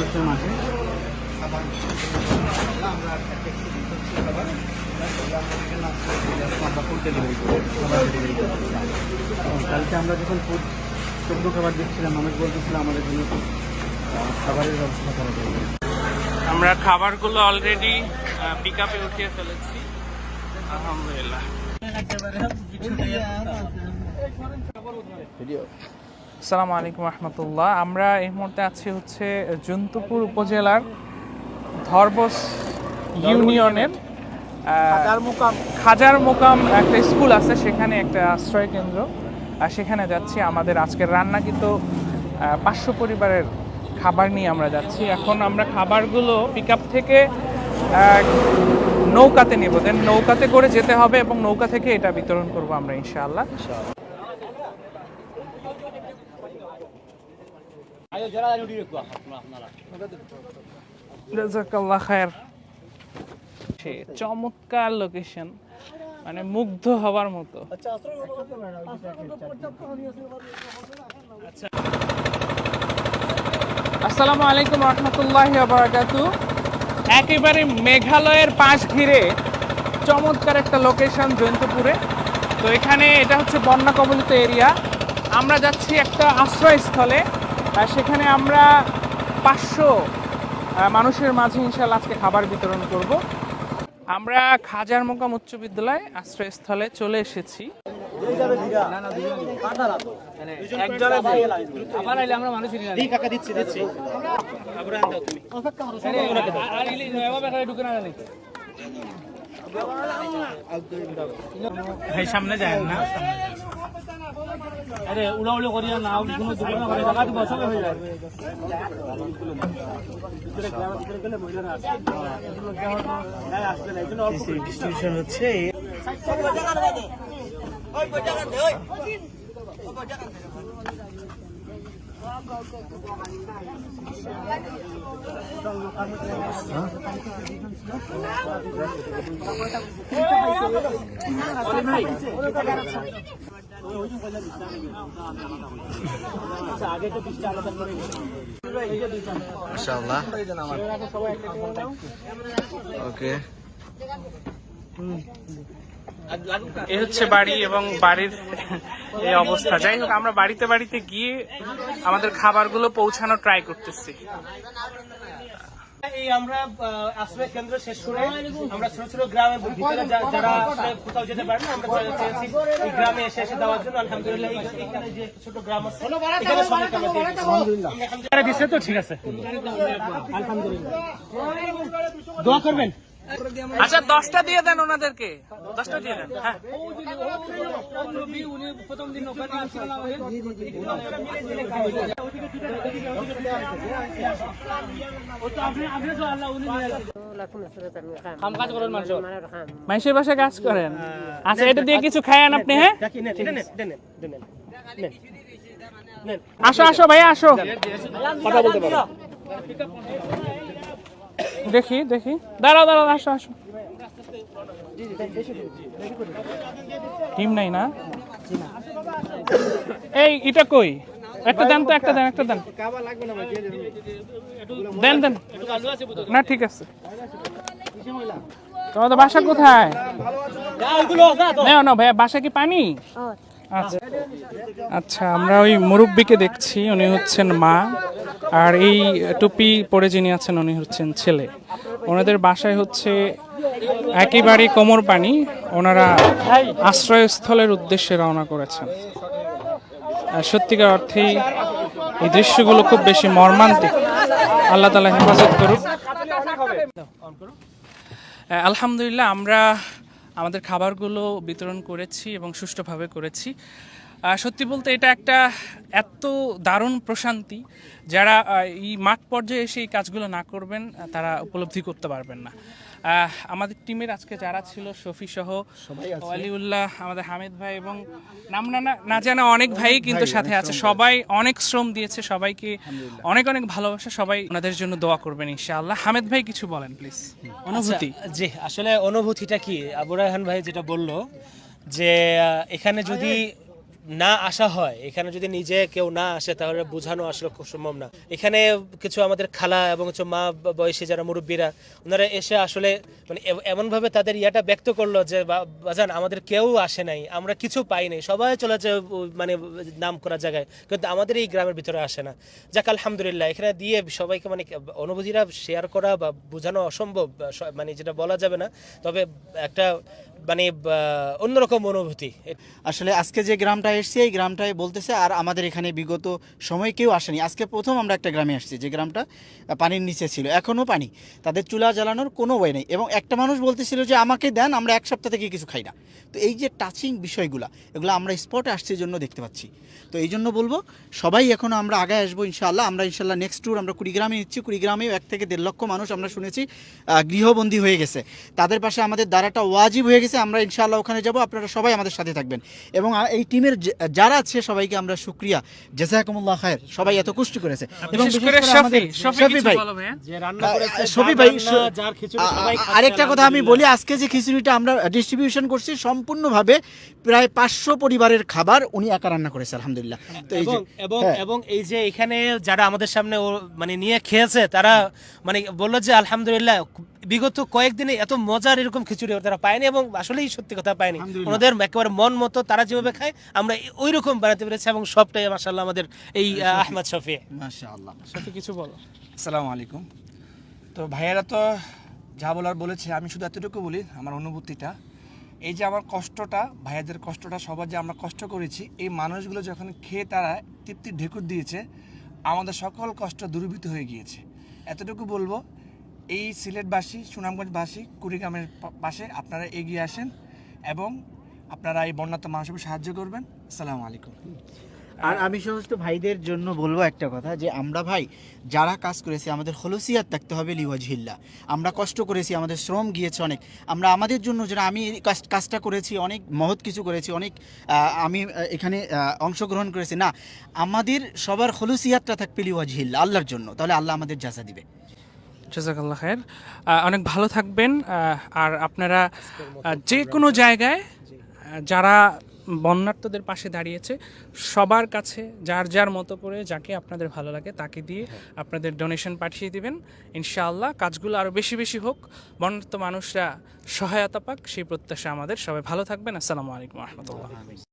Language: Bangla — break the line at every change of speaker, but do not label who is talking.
মানুষের মাঝে। আমরা ফুড ডেলিভারি করি, কালকে আমরা যখন ফুড শুকনো খাবার দিচ্ছিলাম, মানুষ বলতেছিল আমাদের জন্য খাবারের ব্যবস্থা করা যাবে।
আমরা খাবারগুলো অলরেডি পিক আপে উঠিয়ে ফেলেছি, আলহামদুলিল্লাহ। আসসালামু আলাইকুম রহমতুল্লাহ। আমরা এই মুহূর্তে আছি হচ্ছে জন্তুপুর উপজেলার ধরবস ইউনিয়নের খাজার মোকাম একটা স্কুল আছে, সেখানে একটা আশ্রয় কেন্দ্র, আর সেখানে যাচ্ছি। আমাদের আজকের রান্না কিন্তু 500 পরিবারের খাবার নিয়ে আমরা যাচ্ছি। এখন আমরা খাবারগুলো পিক আপ থেকে নৌকাতে নেব, দেন নৌকাতে করে যেতে হবে এবং নৌকা থেকে এটা বিতরণ করব আমরা ইনশাআল্লাহ। জাযাকাল্লাহ খায়ের। চমৎকার লোকেশন, মানে মুগ্ধ হবার মতো। আসসালামু আলাইকুম রহমতুল্লাহি ওয়া বারাকাতুহু। একেবারে মেঘালয়ের পাশ ঘিরে চমৎকার একটা লোকেশন জয়ন্তপুরে। তো এখানে এটা হচ্ছে বন্যা কবলিত এরিয়া। আমরা যাচ্ছি একটা আশ্রয়স্থলে, আর সেখানে আমরা 500 মানুষের মাঝে ইনশাআল্লাহ আজকে খাবার বিতরণ করব। আমরা খাজার মোকাম উচ্চ বিদ্যালয় আশ্রয়স্থলে চলে এসেছি। সামনে যায় না, আরে উড়াউড়ি করিয়া না, কোনো দুর্ঘটনা করে জায়গা তো বসে হয়ে যায়। ডিস্ট্রিবিউশন হচ্ছে
মাশাআল্লাহ। ওকে,
এ হচ্ছে বাড়ি এবং বাড়ির এই অবস্থা। যাই হোক, আমরা বাড়িতে বাড়িতে গিয়ে আমাদের খাবারগুলো পৌঁছানো ট্রাই করতেছি।
এই আমরা আশ্রয় কেন্দ্র শেষ করে আমরা ছোট ছোট গ্রামের ভিতরে যারা কোথাও যেতে পারে না, আমরা চেয়েছি এই গ্রামে এসে দেওয়ার জন্য। আলহামদুলিল্লাহ এখানে যে ছোট গ্রাম আছে এখানে সবাইকে আমরা দিয়ে দিচ্ছি। আলহামদুলিল্লাহ দিচ্ছে তো ঠিক আছে, আলহামদুলিল্লাহ। দোয়া করবেন।
আচ্ছা 10টা দিয়ে দেন ওনাদেরকে, 10টা দিয়ে দেন। হ্যাঁ,
প্রথম দিন
মানুষের বাসায় কাজ করেন। আচ্ছা, এটা দিয়ে কিছু খায়েন আপনি। হ্যাঁ, আসো আসো ভাইয়া, আসো, কথা বলতে পারো। দেখি দেখি, দাঁড়াও দাঁড়াও, আসো আসো। টিম নাই না? এই এটা কই? একটা দেন তো, একটা দেন, একটা দেন, দেন দেন। না ঠিক আছে। তোমাদের বাসা কোথায়? না ভাইয়া, বাসা কি পানি? আচ্ছা আচ্ছা, আমরা ওই মুরব্বিকে দেখছি, উনি হচ্ছেন মা, আর এই টুপি পরে যিনি আছেন উনি হচ্ছেন ছেলে। ওনাদের বাসায় হচ্ছে একেবারে কোমর পানি। ওনারা আশ্রয়স্থলের উদ্দেশ্যে রওনা করেছেন। সত্যিকার অর্থেই এই দৃশ্যগুলো খুব বেশি মর্মান্তিক। আল্লাহ তাআলা হেফাজত করুক। আলহামদুলিল্লাহ, আমরা আমাদের খাবারগুলো বিতরণ করেছি এবং সুষ্ঠুভাবে করেছি। সত্যি বলতে এটা একটা এত দারুণ প্রশান্তি, যারা এই মাঠ পর্যায়ে এসে এই কাজগুলো না করবেন তারা উপলব্ধি করতে পারবেন না। আমাদের টিমের আজকে যারা ছিল, শফি সহ ওয়ালিউল্লাহ, আমাদের হামিদ ভাই এবং নাম না জানা অনেক ভাই কিন্তু সাথে আছে। সবাই অনেক শ্রম দিয়েছে, সবাইকে অনেক অনেক ভালোবাসা। সবাই ওনাদের জন্য দোয়া করবেন ইনশাআল্লাহ। হামিদ ভাই কিছু বলেন প্লিজ, অনুভূতি।
জি, আসলে অনুভূতিটা কি, আবু রায়হান ভাই যেটা বললো যে এখানে যদি না আসা হয়, এখানে যদি নিজে কেউ না আসে তাহলে বোঝানো আসলে খুব সম্ভব না। এখানে কিছু আমাদের খালা এবং কিছু মা বয়সী যারা মুরব্বীরা, ওনারা এসে আসলে মানে এমনভাবে তাদের ইয়াটা ব্যক্ত করলো যে বাজান আমাদের কেউ আসে নাই, আমরা কিছু পাই নাই, সবাই চলে যায় মানে নাম করা জায়গায়, কিন্তু আমাদের এই গ্রামের ভিতরে আসে না। যাক আলহামদুলিল্লাহ, এখানে দিয়ে সবাইকে মানে অনুভূতিটা শেয়ার করা বা বোঝানো অসম্ভব, মানে যেটা বলা যাবে না, তবে একটা মানে অন্যরকম অনুভূতি।
আসলে আজকে যে গ্রামটা এসেছি এই গ্রামটাই বলতেছে, আর আমাদের এখানে বিগত সময় কেউ আসেনি। আজকে প্রথম আমরা একটা গ্রামে আসছি যে গ্রামটা পানির নিচে ছিল, এখনও পানি, তাদের চুলা জ্বালানোর কোনো ওয়ে নেই। এবং একটা মানুষ বলতেছিল যে আমাকে দেন, আমরা এক সপ্তাহ থেকে কিছু খাই না। তো এই যে টাচিং বিষয়গুলো, এগুলো আমরা স্পটে আসছি জন্য দেখতে পাচ্ছি। তো এই জন্য বলবো সবাই এখনও আমরা আগে আসবো ইনশাআল্লাহ। আমরা ইনশাআল্লাহ নেক্সট ট্যুর আমরা কুড়িগ্রামে নিচ্ছি। কুড়িগ্রামেও 1 থেকে 1.5 লক্ষ মানুষ আমরা শুনেছি গৃহবন্দী হয়ে গেছে, তাদের পাশে আমাদের দ্বারাটা ওয়াজিব হয়ে গেছে। আমরা ইনশাআল্লাহ ওখানে যাব, আপনারা সবাই আমাদের সাথে থাকবেন। এবং এই টিমের যারা আছে সবাইকে আমরা শুকরিয়া, জাযাকুমুল্লাহ খায়ের, সবাই এত কষ্ট করেছে। এবং
বিশেষ
বিশেষ
করে
করে আমাদের শফি ভাই,
যে রান্না করেছে,
শফি ভাই,
যার খিচুড়ি সবাই খাচ্ছে,
আরেকটা কথা আমি বলি, আজকে যে খিচুড়িটা আমরা ডিস্ট্রিবিউশন করছি সম্পূর্ণভাবে প্রায় 500 পরিবারের খাবার উনি একা রান্না করেছে আলহামদুলিল্লাহ। তো এই যে
এবং এই যে এখানে যারা আমাদের সামনে মানে নিয়ে খেয়েছে, তারা মানে বললো যে আলহামদুলিল্লাহ বিগত কয়েকদিনে এত মজার এরকম খিচুড়ি তারা পায়নি, এবং আসলেই সত্যি কথা পায়নি। ওনাদের একেবারে মন মতো তারা যেভাবে খায় আমরা ওই রকম বানাতে পেরেছি, এবং সবটাই মাশাআল্লাহ আমাদের এই আহমদ শফি।
মাশাআল্লাহ।
সাথে কিছু বলো।
আসসালামু আলাইকুম। তো ভাইয়েরা তো যা বলার বলেছে, আমি শুধু এতটুকু বলি আমার অনুভূতিটা। এই যে আমার কষ্টটা, ভাইয়াদের কষ্টটা, সবার যে আমরা কষ্ট করেছি, এই মানুষগুলো যখন খেয়ে তারা তৃপ্তির ঢেকুর দিয়েছে, আমাদের সকল কষ্ট দূরীভূত হয়ে গিয়েছে। এতটুকু বলবো, এই সিলেটবাসী, সুনামগঞ্জবাসী, কুড়িগ্রামের পাশে আপনারা এগিয়ে আসেন এবং আপনারা এই বন্যার্ত মানুষকে সাহায্য করবেন। আসসালামু আলাইকুম।
আর আমি সমস্ত ভাইদের জন্য বলবো একটা কথা, যে আমরা ভাই যারা কাজ করেছি আমাদের খলুসিয়াত থাকতে হবে লিওয়াজহিল্লাহ। আমরা কষ্ট করেছি, আমাদের শ্রম গিয়েছে অনেক, আমরা আমাদের জন্য যারা, আমি এই কাজটা করেছি, অনেক মহৎ কিছু করেছি, অনেক আমি এখানে অংশগ্রহণ করেছি, না আমাদের সবার খলুসিয়াতটা থাকবে লিওয়াজহিল্লাহ, আল্লাহর জন্য, তাহলে আল্লাহ আমাদের জাযা দিবে।
জাযাকাল্লাহ খায়ের। অনেক ভালো থাকবেন। আর আপনারা যে কোনো জায়গায় যারা বন্যার্তদের পাশে দাঁড়িয়েছে, সবার কাছে যার যার মতো করে যাকে আপনাদের ভালো লাগে তাকে দিয়ে আপনাদের ডোনেশন পাঠিয়ে দিবেন। ইনশাআল্লাহ কাজগুলো আরও বেশি বেশি হোক, বন্যার্ত মানুষরা সহায়তা পাক, সেই প্রত্যাশা আমাদের। সবাই ভালো থাকবেন। আসসালামু আলাইকুম ওয়া রাহমাতুল্লাহ।